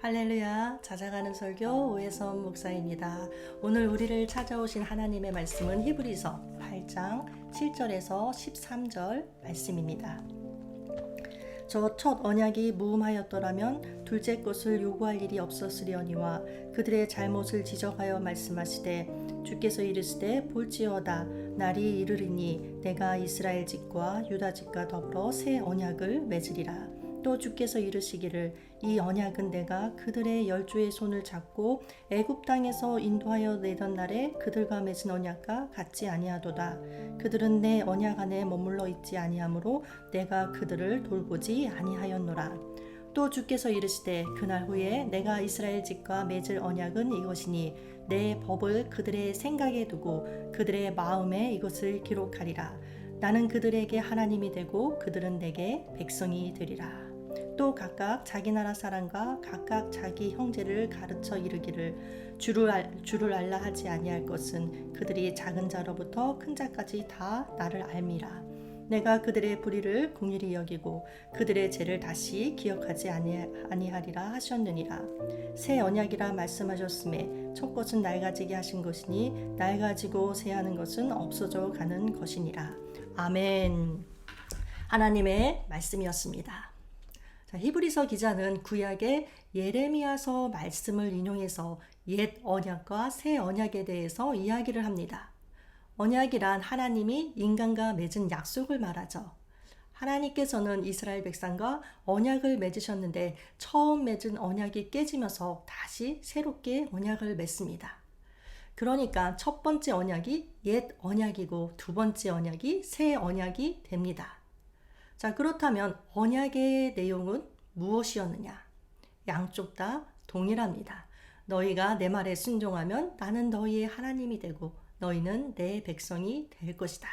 할렐루야, 찾아가는 설교 오해선 목사입니다. 오늘 우리를 찾아오신 하나님의 말씀은 히브리서 8장 7절에서 13절 말씀입니다. 저 첫 언약이 무음하였더라면 둘째 것을 요구할 일이 없었으려니와 그들의 잘못을 지적하여 말씀하시되 주께서 이르시되 볼지어다 날이 이르리니 내가 이스라엘 집과 유다 집과 더불어 새 언약을 맺으리라. 또 주께서 이르시기를 이 언약은 내가 그들의 열조의 손을 잡고 애굽 땅에서 인도하여 내던 날에 그들과 맺은 언약과 같지 아니하도다. 그들은 내 언약 안에 머물러 있지 아니하므로 내가 그들을 돌보지 아니하였노라. 또 주께서 이르시되 그날 후에 내가 이스라엘 집과 맺을 언약은 이것이니 내 법을 그들의 생각에 두고 그들의 마음에 이것을 기록하리라. 나는 그들에게 하나님이 되고 그들은 내게 백성이 되리라. 또 각각 자기 나라 사람과 각각 자기 형제를 가르쳐 이르기를 주를 알라 하지 아니할 것은 그들이 작은 자로부터 큰 자까지 다 나를 알미라. 내가 그들의 불의를 긍휼히 여기고 그들의 죄를 다시 기억하지 아니하리라 하셨느니라. 새 언약이라 말씀하셨음에 첫 것은 낡아지게 하신 것이니 낡아지고 새하는 것은 없어져 가는 것이니라. 아멘. 하나님의 말씀이었습니다. 자, 히브리서 기자는 구약의 예레미야서 말씀을 인용해서 옛 언약과 새 언약에 대해서 이야기를 합니다. 언약이란 하나님이 인간과 맺은 약속을 말하죠. 하나님께서는 이스라엘 백성과 언약을 맺으셨는데 처음 맺은 언약이 깨지면서 다시 새롭게 언약을 맺습니다. 그러니까 첫 번째 언약이 옛 언약이고 두 번째 언약이 새 언약이 됩니다. 자, 그렇다면 언약의 내용은 무엇이었느냐? 양쪽 다 동일합니다. 너희가 내 말에 순종하면 나는 너희의 하나님이 되고 너희는 내 백성이 될 것이다.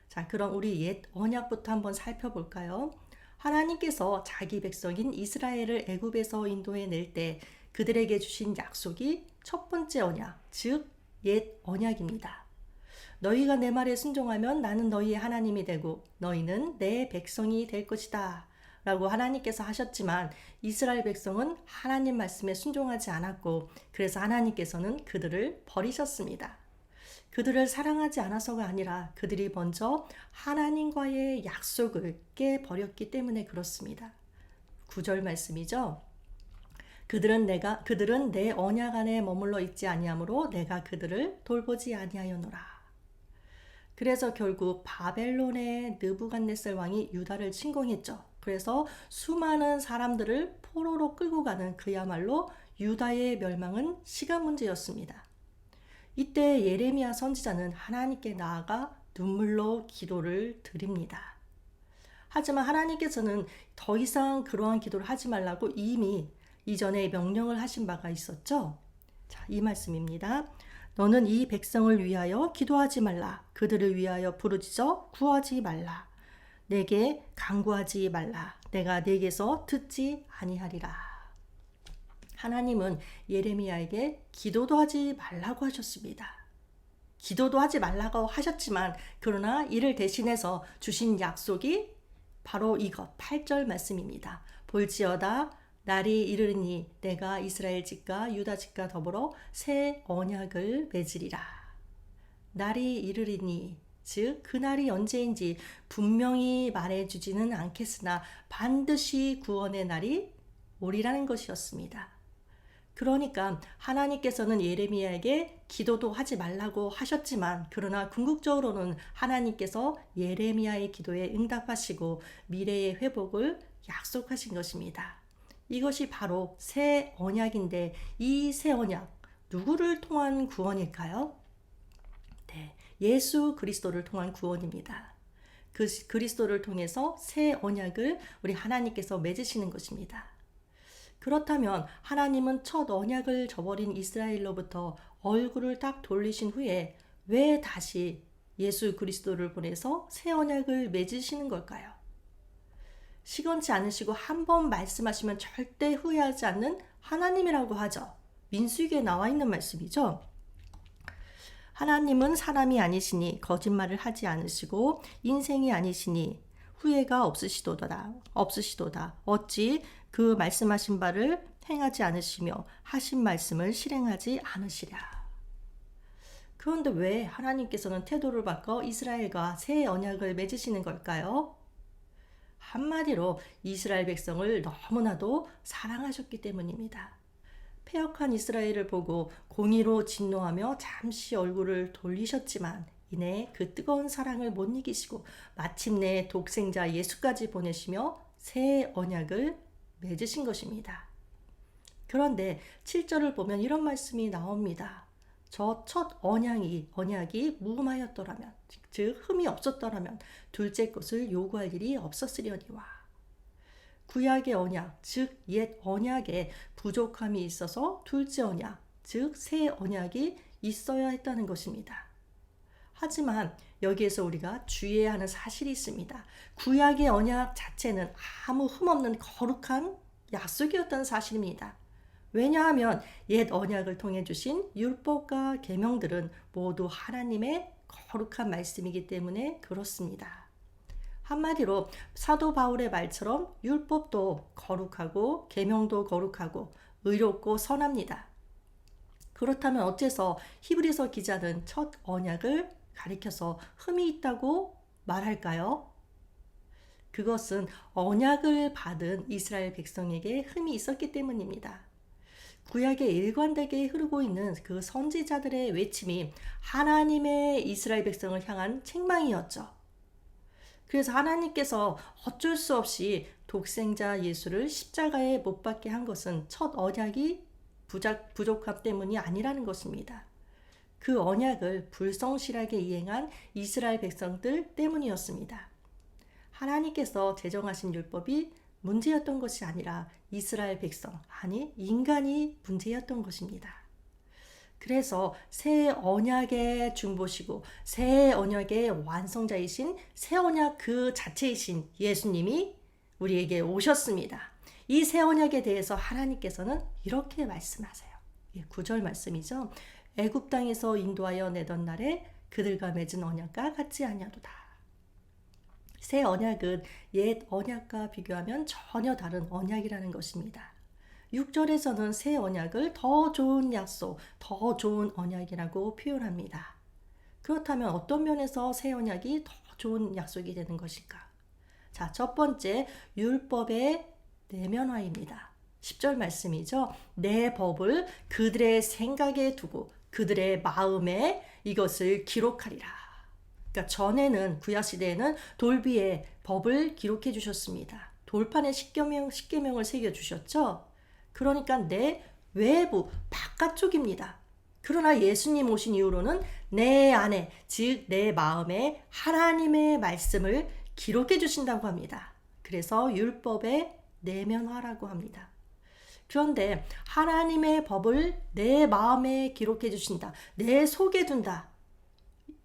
자, 그럼 우리 옛 언약부터 한번 살펴볼까요? 하나님께서 자기 백성인 이스라엘을 애굽에서 인도해 낼 때 그들에게 주신 약속이 첫 번째 언약, 즉 옛 언약입니다. 너희가 내 말에 순종하면 나는 너희의 하나님이 되고 너희는 내 백성이 될 것이다 라고 하나님께서 하셨지만 이스라엘 백성은 하나님 말씀에 순종하지 않았고 그래서 하나님께서는 그들을 버리셨습니다. 그들을 사랑하지 않아서가 아니라 그들이 먼저 하나님과의 약속을 깨버렸기 때문에 그렇습니다. 9절 말씀이죠. 그들은 내 언약 안에 머물러 있지 아니하므로 내가 그들을 돌보지 아니하였노라. 그래서 결국 바벨론의 느부갓네살 왕이 유다를 침공했죠. 그래서 수많은 사람들을 포로로 끌고 가는 그야말로 유다의 멸망은 시간 문제였습니다. 이때 예레미야 선지자는 하나님께 나아가 눈물로 기도를 드립니다. 하지만 하나님께서는 더 이상 그러한 기도를 하지 말라고 이미 이전에 명령을 하신 바가 있었죠. 자, 이 말씀입니다. 너는 이 백성을 위하여 기도하지 말라. 그들을 위하여 부르짖어 구하지 말라. 내게 간구하지 말라. 내가 내게서 듣지 아니하리라. 하나님은 예레미야에게 기도도 하지 말라고 하셨습니다. 기도도 하지 말라고 하셨지만 그러나 이를 대신해서 주신 약속이 바로 이것 8절 말씀입니다. 볼지어다 날이 이르리니 내가 이스라엘 집과 유다 집과 더불어 새 언약을 맺으리라. 날이 이르리니 즉 그날이 언제인지 분명히 말해주지는 않겠으나 반드시 구원의 날이 오리라는 것이었습니다. 그러니까 하나님께서는 예레미야에게 기도도 하지 말라고 하셨지만 그러나 궁극적으로는 하나님께서 예레미야의 기도에 응답하시고 미래의 회복을 약속하신 것입니다. 이것이 바로 새 언약인데 이 새 언약 누구를 통한 구원일까요? 네, 예수 그리스도를 통한 구원입니다. 그 그리스도를 통해서 새 언약을 우리 하나님께서 맺으시는 것입니다. 그렇다면 하나님은 첫 언약을 저버린 이스라엘로부터 얼굴을 딱 돌리신 후에 왜 다시 예수 그리스도를 보내서 새 언약을 맺으시는 걸까요? 시건치 않으시고 한 번 말씀하시면 절대 후회하지 않는 하나님이라고 하죠. 민수기에 나와 있는 말씀이죠. 하나님은 사람이 아니시니 거짓말을 하지 않으시고 인생이 아니시니 후회가 없으시도다. 어찌 그 말씀하신 바를 행하지 않으시며 하신 말씀을 실행하지 않으시랴. 그런데 왜 하나님께서는 태도를 바꿔 이스라엘과 새 언약을 맺으시는 걸까요? 한마디로 이스라엘 백성을 너무나도 사랑하셨기 때문입니다. 패역한 이스라엘을 보고 공의로 진노하며 잠시 얼굴을 돌리셨지만 이내 그 뜨거운 사랑을 못 이기시고 마침내 독생자 예수까지 보내시며 새 언약을 맺으신 것입니다. 그런데 7절을 보면 이런 말씀이 나옵니다. 저 첫 언약이 무음하였더라면, 즉 흠이 없었더라면 둘째 것을 요구할 일이 없었으려니와. 구약의 언약, 즉 옛 언약에 부족함이 있어서 둘째 언약, 즉 새 언약이 있어야 했다는 것입니다. 하지만 여기에서 우리가 주의해야 하는 사실이 있습니다. 구약의 언약 자체는 아무 흠없는 거룩한 약속이었던 사실입니다. 왜냐하면 옛 언약을 통해 주신 율법과 계명들은 모두 하나님의 거룩한 말씀이기 때문에 그렇습니다. 한마디로 사도 바울의 말처럼 율법도 거룩하고 계명도 거룩하고 의롭고 선합니다. 그렇다면 어째서 히브리서 기자는 첫 언약을 가리켜서 흠이 있다고 말할까요? 그것은 언약을 받은 이스라엘 백성에게 흠이 있었기 때문입니다. 구약에 일관되게 흐르고 있는 그 선지자들의 외침이 하나님의 이스라엘 백성을 향한 책망이었죠. 그래서 하나님께서 어쩔 수 없이 독생자 예수를 십자가에 못 박게 한 것은 첫 언약이 부족함 때문이 아니라는 것입니다. 그 언약을 불성실하게 이행한 이스라엘 백성들 때문이었습니다. 하나님께서 제정하신 율법이 문제였던 것이 아니라 이스라엘 백성, 아니 인간이 문제였던 것입니다. 그래서 새 언약의 중보시고 새 언약의 완성자이신 새 언약 그 자체이신 예수님이 우리에게 오셨습니다. 이 새 언약에 대해서 하나님께서는 이렇게 말씀하세요. 9절 말씀이죠. 애굽 땅에서 인도하여 내던 날에 그들과 맺은 언약과 같지 아니하도다. 새 언약은 옛 언약과 비교하면 전혀 다른 언약이라는 것입니다. 6절에서는 새 언약을 더 좋은 약속, 더 좋은 언약이라고 표현합니다. 그렇다면 어떤 면에서 새 언약이 더 좋은 약속이 되는 것일까? 자, 첫 번째, 율법의 내면화입니다. 10절 말씀이죠. 내 법을 그들의 생각에 두고 그들의 마음에 이것을 기록하리라. 그러니까 전에는 구약시대에는 돌비에 법을 기록해 주셨습니다. 돌판에 십계명을 새겨 주셨죠. 그러니까 내 외부 바깥쪽입니다. 그러나 예수님 오신 이후로는 내 안에, 즉 내 마음에 하나님의 말씀을 기록해 주신다고 합니다. 그래서 율법의 내면화라고 합니다. 그런데 하나님의 법을 내 마음에 기록해 주신다. 내 속에 둔다.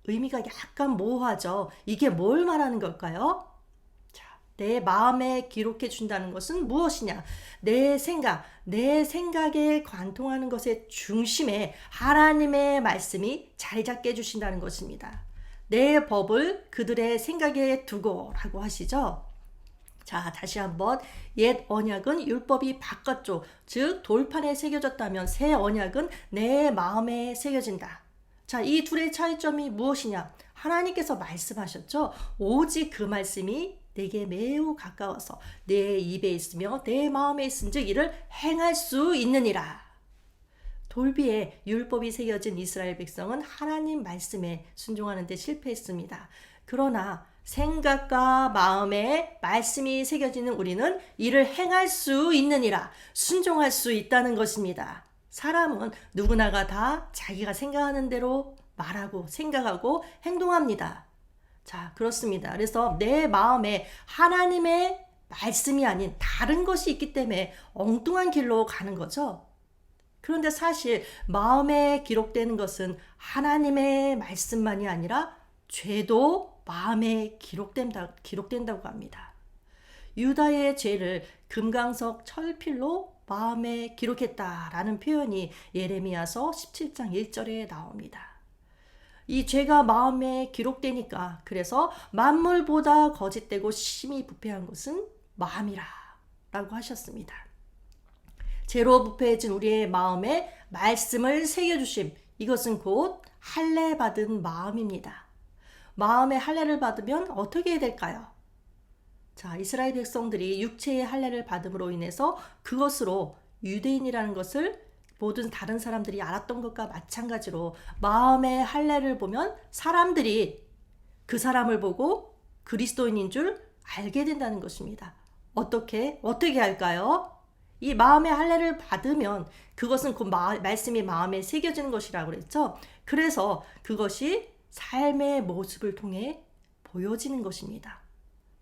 의미가 약간 모호하죠. 이게 뭘 말하는 걸까요? 자, 내 마음에 기록해 준다는 것은 무엇이냐? 내 생각에 관통하는 것의 중심에 하나님의 말씀이 자리 잡게 해주신다는 것입니다. 내 법을 그들의 생각에 두고 라고 하시죠. 자, 다시 한번 옛 언약은 율법이 바깥쪽, 즉 돌판에 새겨졌다면 새 언약은 내 마음에 새겨진다. 자, 이 둘의 차이점이 무엇이냐? 하나님께서 말씀하셨죠. 오직 그 말씀이 내게 매우 가까워서 내 입에 있으며 내 마음에 있은즉 이를 행할 수 있느니라. 돌비에 율법이 새겨진 이스라엘 백성은 하나님 말씀에 순종하는 데 실패했습니다. 그러나 생각과 마음에 말씀이 새겨지는 우리는 이를 행할 수 있느니라. 순종할 수 있다는 것입니다. 사람은 누구나가 다 자기가 생각하는 대로 말하고 생각하고 행동합니다. 자, 그렇습니다. 그래서 내 마음에 하나님의 말씀이 아닌 다른 것이 있기 때문에 엉뚱한 길로 가는 거죠. 그런데 사실 마음에 기록되는 것은 하나님의 말씀만이 아니라 죄도 마음에 기록된다고 합니다. 유다의 죄를 금강석 철필로 마음에 기록했다라는 표현이 예레미야서 17장 1절에 나옵니다. 이 죄가 마음에 기록되니까 그래서 만물보다 거짓되고 심히 부패한 것은 마음이라 라고 하셨습니다. 죄로 부패해진 우리의 마음에 말씀을 새겨주심, 이것은 곧 할례 받은 마음입니다. 마음에 할례를 받으면 어떻게 될까요? 자, 이스라엘 백성들이 육체의 할례를 받음으로 인해서 그것으로 유대인이라는 것을 모든 다른 사람들이 알았던 것과 마찬가지로 마음의 할례를 보면 사람들이 그 사람을 보고 그리스도인인 줄 알게 된다는 것입니다. 어떻게 할까요? 이 마음의 할례를 받으면 그것은 그 말씀이 마음에 새겨지는 것이라고 그랬죠. 그래서 그것이 삶의 모습을 통해 보여지는 것입니다.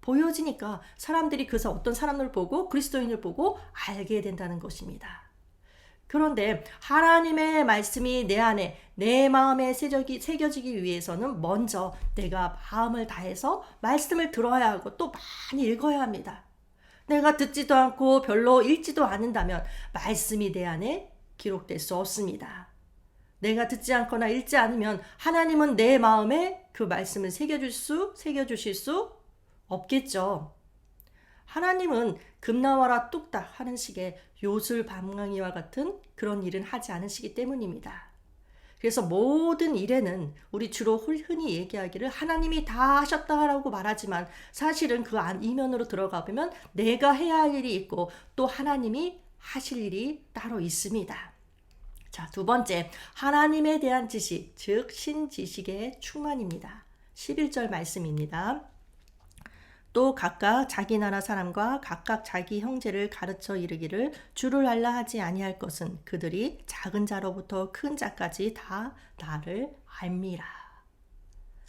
보여지니까 사람들이 그래서 어떤 사람을 보고 그리스도인을 보고 알게 된다는 것입니다. 그런데 하나님의 말씀이 내 안에 내 마음에 새겨지기 위해서는 먼저 내가 마음을 다해서 말씀을 들어야 하고 또 많이 읽어야 합니다. 내가 듣지도 않고 별로 읽지도 않는다면 말씀이 내 안에 기록될 수 없습니다. 내가 듣지 않거나 읽지 않으면 하나님은 내 마음에 그 말씀을 새겨주실 수 없겠죠. 하나님은 금나와라 뚝딱 하는 식의 요술방망이와 같은 그런 일은 하지 않으시기 때문입니다. 그래서 모든 일에는 우리 주로 흔히 얘기하기를 하나님이 다 하셨다라고 말하지만 사실은 그 이면으로 들어가 보면 내가 해야 할 일이 있고 또 하나님이 하실 일이 따로 있습니다. 자, 두 번째, 하나님에 대한 지식, 즉 신지식의 충만입니다. 11절 말씀입니다. 또 각각 자기 나라 사람과 각각 자기 형제를 가르쳐 이르기를 주를 알라 하지 아니할 것은 그들이 작은 자로부터 큰 자까지 다 나를 알미라.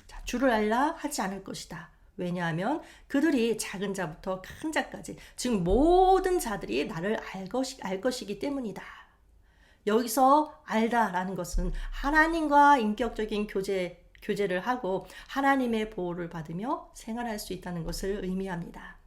자, 주를 알라 하지 않을 것이다. 왜냐하면 그들이 작은 자부터 큰 자까지, 즉 모든 자들이 나를 알 것이기 때문이다. 여기서 알다라는 것은 하나님과 인격적인 교제를 하고 하나님의 보호를 받으며 생활할 수 있다는 것을 의미합니다.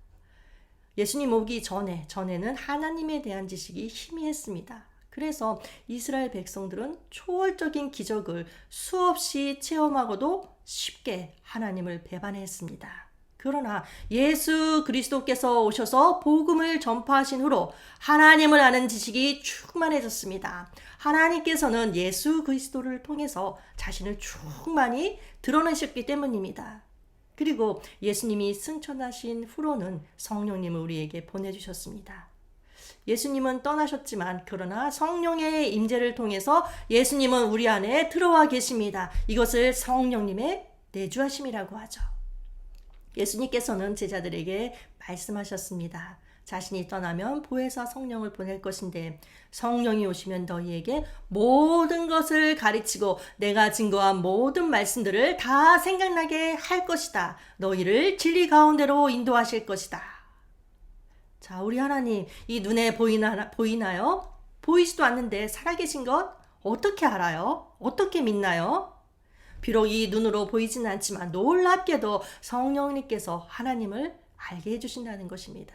예수님 오기 전에는 하나님에 대한 지식이 희미했습니다. 그래서 이스라엘 백성들은 초월적인 기적을 수없이 체험하고도 쉽게 하나님을 배반했습니다. 그러나 예수 그리스도께서 오셔서 복음을 전파하신 후로 하나님을 아는 지식이 충만해졌습니다. 하나님께서는 예수 그리스도를 통해서 자신을 충만히 드러내셨기 때문입니다. 그리고 예수님이 승천하신 후로는 성령님을 우리에게 보내주셨습니다. 예수님은 떠나셨지만 그러나 성령의 임재를 통해서 예수님은 우리 안에 들어와 계십니다. 이것을 성령님의 내주하심이라고 하죠. 예수님께서는 제자들에게 말씀하셨습니다. 자신이 떠나면 보혜사 성령을 보낼 것인데 성령이 오시면 너희에게 모든 것을 가르치고 내가 증거한 모든 말씀들을 다 생각나게 할 것이다. 너희를 진리 가운데로 인도하실 것이다. 자, 우리 하나님 이 눈에 보이나요? 보이지도 않는데 살아계신 것 어떻게 알아요? 어떻게 믿나요? 비록 이 눈으로 보이지는 않지만 놀랍게도 성령님께서 하나님을 알게 해주신다는 것입니다.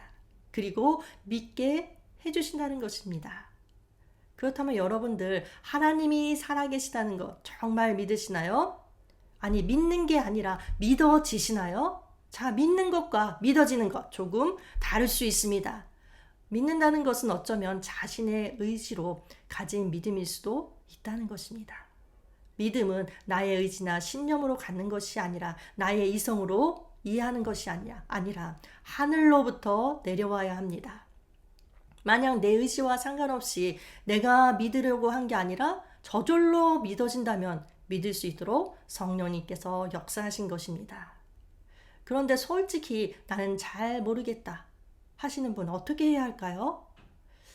그리고 믿게 해주신다는 것입니다. 그렇다면 여러분들 하나님이 살아계시다는 것 정말 믿으시나요? 아니 믿는 게 아니라 믿어지시나요? 자, 믿는 것과 믿어지는 것 조금 다를 수 있습니다. 믿는다는 것은 어쩌면 자신의 의지로 가진 믿음일 수도 있다는 것입니다. 믿음은 나의 의지나 신념으로 갖는 것이 아니라 나의 이성으로 이해하는 것이 아니라 하늘로부터 내려와야 합니다. 만약 내 의지와 상관없이 내가 믿으려고 한 게 아니라 저절로 믿어진다면 믿을 수 있도록 성령님께서 역사하신 것입니다. 그런데 솔직히 나는 잘 모르겠다 하시는 분 어떻게 해야 할까요?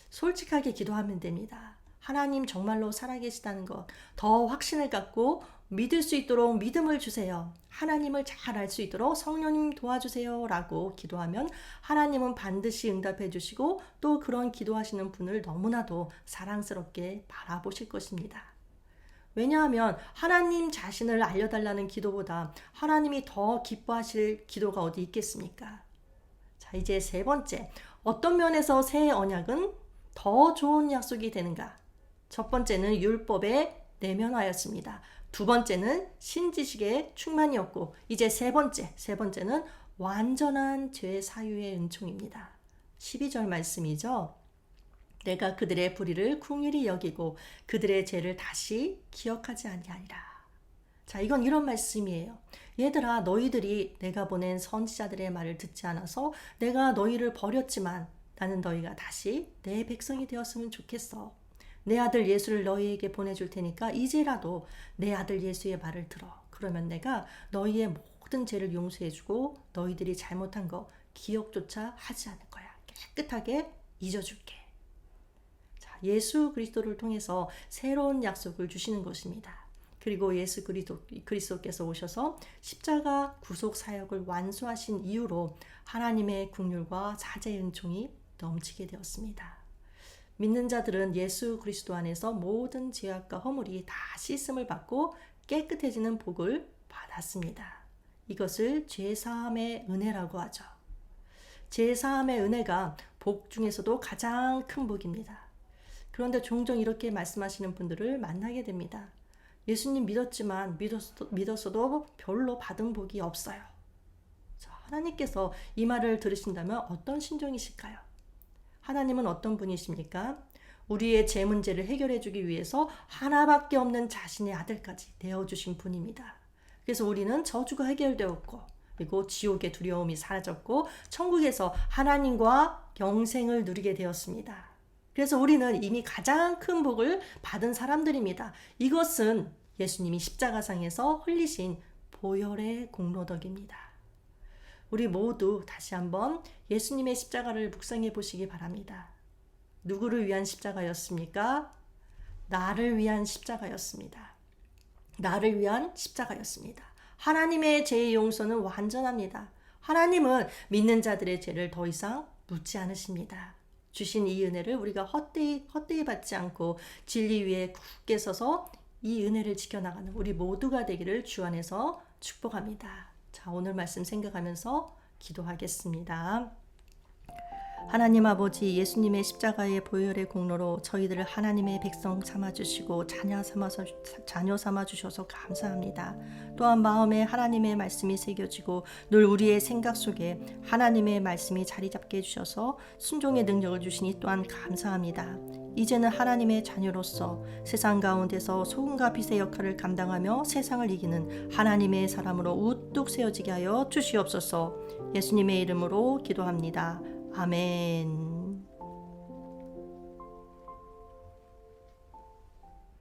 솔직하게 기도하면 됩니다. 하나님 정말로 살아계시다는 것 더 확신을 갖고 믿을 수 있도록 믿음을 주세요. 하나님을 잘 알 수 있도록 성령님 도와주세요 라고 기도하면 하나님은 반드시 응답해 주시고 또 그런 기도하시는 분을 너무나도 사랑스럽게 바라보실 것입니다. 왜냐하면 하나님 자신을 알려달라는 기도보다 하나님이 더 기뻐하실 기도가 어디 있겠습니까? 자, 이제 세 번째, 어떤 면에서 새 언약은 더 좋은 약속이 되는가? 첫 번째는 율법에 내면하였습니다. 두 번째는 신지식의 충만이었고 이제 세 번째는 완전한 죄 사유의 은총입니다. 12절 말씀이죠. 내가 그들의 불의를 긍휼히 여기고 그들의 죄를 다시 기억하지 아니하리라. 자, 이건 이런 말씀이에요. 얘들아, 너희들이 내가 보낸 선지자들의 말을 듣지 않아서 내가 너희를 버렸지만 나는 너희가 다시 내 백성이 되었으면 좋겠어. 내 아들 예수를 너희에게 보내줄 테니까 이제라도 내 아들 예수의 말을 들어. 그러면 내가 너희의 모든 죄를 용서해주고 너희들이 잘못한 거 기억조차 하지 않을 거야. 깨끗하게 잊어줄게. 자, 예수 그리스도를 통해서 새로운 약속을 주시는 것입니다. 그리고 예수 그리스도께서 오셔서 십자가 구속 사역을 완수하신 이후로 하나님의 긍휼과 사죄의 은총이 넘치게 되었습니다. 믿는 자들은 예수 그리스도 안에서 모든 죄악과 허물이 다 씻음을 받고 깨끗해지는 복을 받았습니다. 이것을 죄사함의 은혜라고 하죠. 죄사함의 은혜가 복 중에서도 가장 큰 복입니다. 그런데 종종 이렇게 말씀하시는 분들을 만나게 됩니다. 예수님 믿었지만 믿었어도 별로 받은 복이 없어요. 자, 하나님께서 이 말을 들으신다면 어떤 심정이실까요? 하나님은 어떤 분이십니까? 우리의 죄 문제를 해결해 주기 위해서 하나밖에 없는 자신의 아들까지 내어주신 분입니다. 그래서 우리는 저주가 해결되었고 그리고 지옥의 두려움이 사라졌고 천국에서 하나님과 영생을 누리게 되었습니다. 그래서 우리는 이미 가장 큰 복을 받은 사람들입니다. 이것은 예수님이 십자가상에서 흘리신 보혈의 공로덕입니다. 우리 모두 다시 한번 예수님의 십자가를 묵상해 보시기 바랍니다. 누구를 위한 십자가였습니까? 나를 위한 십자가였습니다. 나를 위한 십자가였습니다. 하나님의 죄의 용서는 완전합니다. 하나님은 믿는 자들의 죄를 더 이상 묻지 않으십니다. 주신 이 은혜를 우리가 헛되이 받지 않고 진리 위에 굳게 서서 이 은혜를 지켜나가는 우리 모두가 되기를 주 안에서 축복합니다. 자, 오늘 말씀 생각하면서 기도하겠습니다. 하나님 아버지, 예수님의 십자가의 보혈의 공로로 저희들을 하나님의 백성 삼아주시고 자녀 삼아주셔서 감사합니다. 또한 마음에 하나님의 말씀이 새겨지고 늘 우리의 생각 속에 하나님의 말씀이 자리 잡게 해주셔서 순종의 능력을 주시니 또한 감사합니다. 이제는 하나님의 자녀로서 세상 가운데서 소금과 빛의 역할을 감당하며 세상을 이기는 하나님의 사람으로 우뚝 세워지게 하여 주시옵소서. 예수님의 이름으로 기도합니다. 아멘.